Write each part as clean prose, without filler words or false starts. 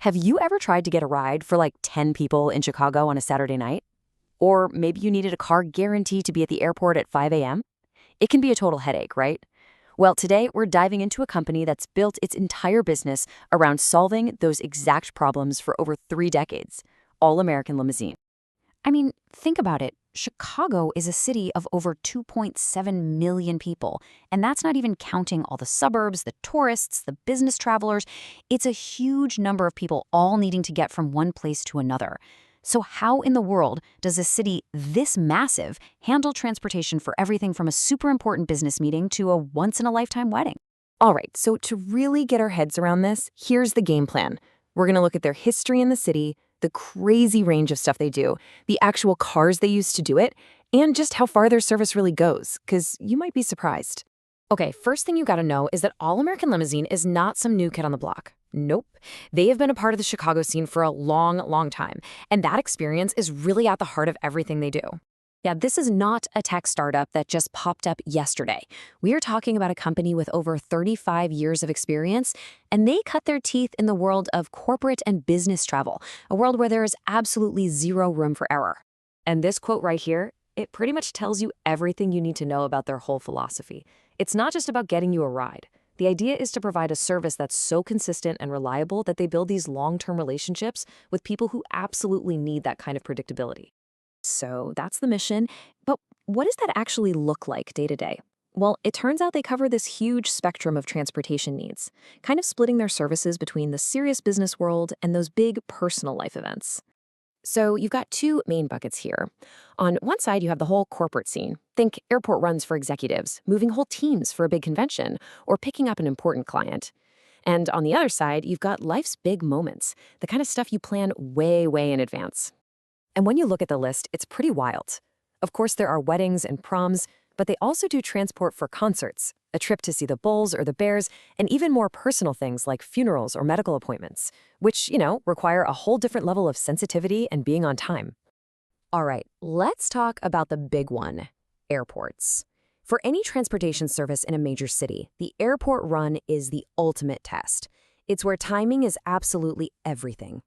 Have you ever tried to get a ride for like 10 people in Chicago on a Saturday night? Or maybe you needed a car guarantee to be at the airport at 5 a.m.? It can be a total headache, right? Well, today we're diving into a company that's built its entire business around solving those exact problems for over 3 decades, All American Limousine. I mean, think about it. Chicago is a city of over 2.7 million people, and that's not even counting all the suburbs, the tourists, the business travelers. It's a huge number of people all needing to get from one place to another. So how in the world does a city this massive handle transportation for everything from a super important business meeting to a once-in-a-lifetime wedding? All right, so to really get our heads around this, here's the game plan. We're going to look at their history in the city, the crazy range of stuff they do, the actual cars they use to do it, and just how far their service really goes, because you might be surprised. Okay, first thing you gotta know is that All American Limousine is not some new kid on the block. Nope. They have been a part of the Chicago scene for a long, long time, and that experience is really at the heart of everything they do. Yeah, this is not a tech startup that just popped up yesterday. We are talking about a company with over 35 years of experience, and they cut their teeth in the world of corporate and business travel, a world where there is absolutely zero room for error. And this quote right here, it pretty much tells you everything you need to know about their whole philosophy. It's not just about getting you a ride. The idea is to provide a service that's so consistent and reliable that they build these long-term relationships with people who absolutely need that kind of predictability. So that's the mission. But what does that actually look like day to day? Well, it turns out they cover this huge spectrum of transportation needs, kind of splitting their services between the serious business world and those big personal life events. So you've got two main buckets here. On one side, you have the whole corporate scene. Think airport runs for executives, moving whole teams for a big convention, or picking up an important client. And on the other side, you've got life's big moments, the kind of stuff you plan way, way in advance. And when you look at the list, it's pretty wild. Of course, there are weddings and proms, but they also do transport for concerts, a trip to see the Bulls or the Bears, and even more personal things like funerals or medical appointments, which, require a whole different level of sensitivity and being on time. All right, let's talk about the big one, airports. For any transportation service in a major city, the airport run is the ultimate test. It's where timing is absolutely everything.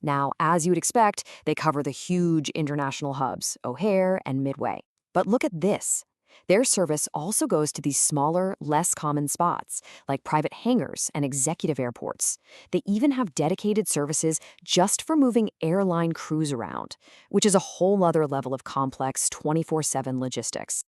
Now, as you would expect, they cover the huge international hubs, O'Hare and Midway. But look at this. Their service also goes to these smaller, less common spots, like private hangars and executive airports. They even have dedicated services just for moving airline crews around, which is a whole other level of complex 24/7 logistics.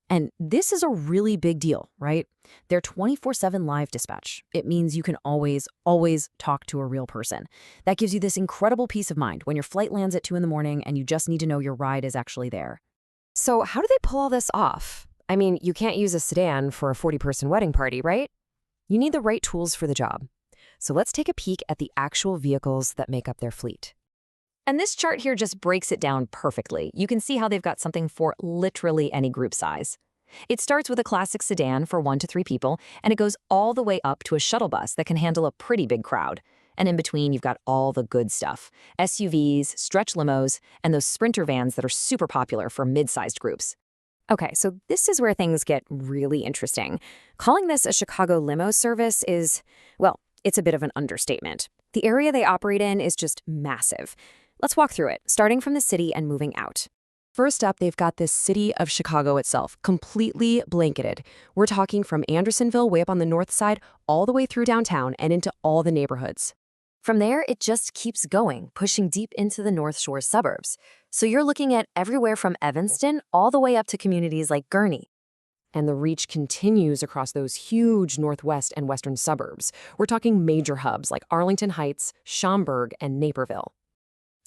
And this is a really big deal, right? They're 24/7 live dispatch. It means you can always, always talk to a real person. That gives you this incredible peace of mind when your flight lands at 2 in the morning and you just need to know your ride is actually there. So how do they pull all this off? I mean, you can't use a sedan for a 40-person wedding party, right? You need the right tools for the job. So let's take a peek at the actual vehicles that make up their fleet. And this chart here just breaks it down perfectly. You can see how they've got something for literally any group size. It starts with a classic sedan for 1 to 3 people, and it goes all the way up to a shuttle bus that can handle a pretty big crowd. And in between, you've got all the good stuff. SUVs, stretch limos, and those Sprinter vans that are super popular for mid-sized groups. Okay, so this is where things get really interesting. Calling this a Chicago limo service is, well, it's a bit of an understatement. The area they operate in is just massive. Let's walk through it, starting from the city and moving out. First up, they've got this city of Chicago itself, completely blanketed. We're talking from Andersonville way up on the north side, all the way through downtown and into all the neighborhoods. From there, it just keeps going, pushing deep into the North Shore suburbs. So you're looking at everywhere from Evanston all the way up to communities like Gurnee. And the reach continues across those huge northwest and western suburbs. We're talking major hubs like Arlington Heights, Schaumburg, and Naperville.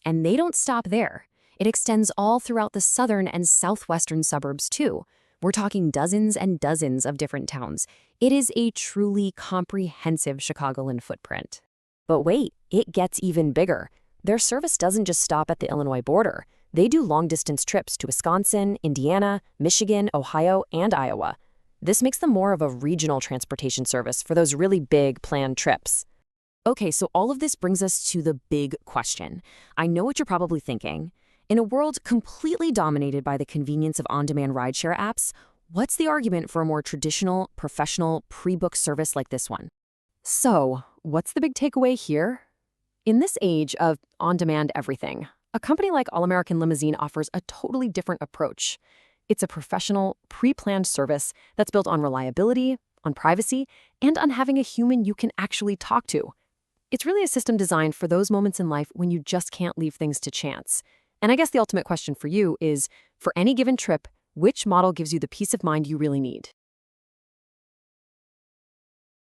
And they don't stop there. It extends all throughout the southern and southwestern suburbs, too. We're talking dozens and dozens of different towns. It is a truly comprehensive Chicagoland footprint. But wait, it gets even bigger. Their service doesn't just stop at the Illinois border. They do long-distance trips to Wisconsin, Indiana, Michigan, Ohio, and Iowa. This makes them more of a regional transportation service for those really big planned trips. Okay, so all of this brings us to the big question. I know what you're probably thinking. In a world completely dominated by the convenience of on-demand rideshare apps, what's the argument for a more traditional, professional, pre-booked service like this one? So, what's the big takeaway here? In this age of on-demand everything, a company like All-American Limousine offers a totally different approach. It's a professional, pre-planned service that's built on reliability, on privacy, and on having a human you can actually talk to. It's really a system designed for those moments in life when you just can't leave things to chance. And I guess the ultimate question for you is, for any given trip, which model gives you the peace of mind you really need?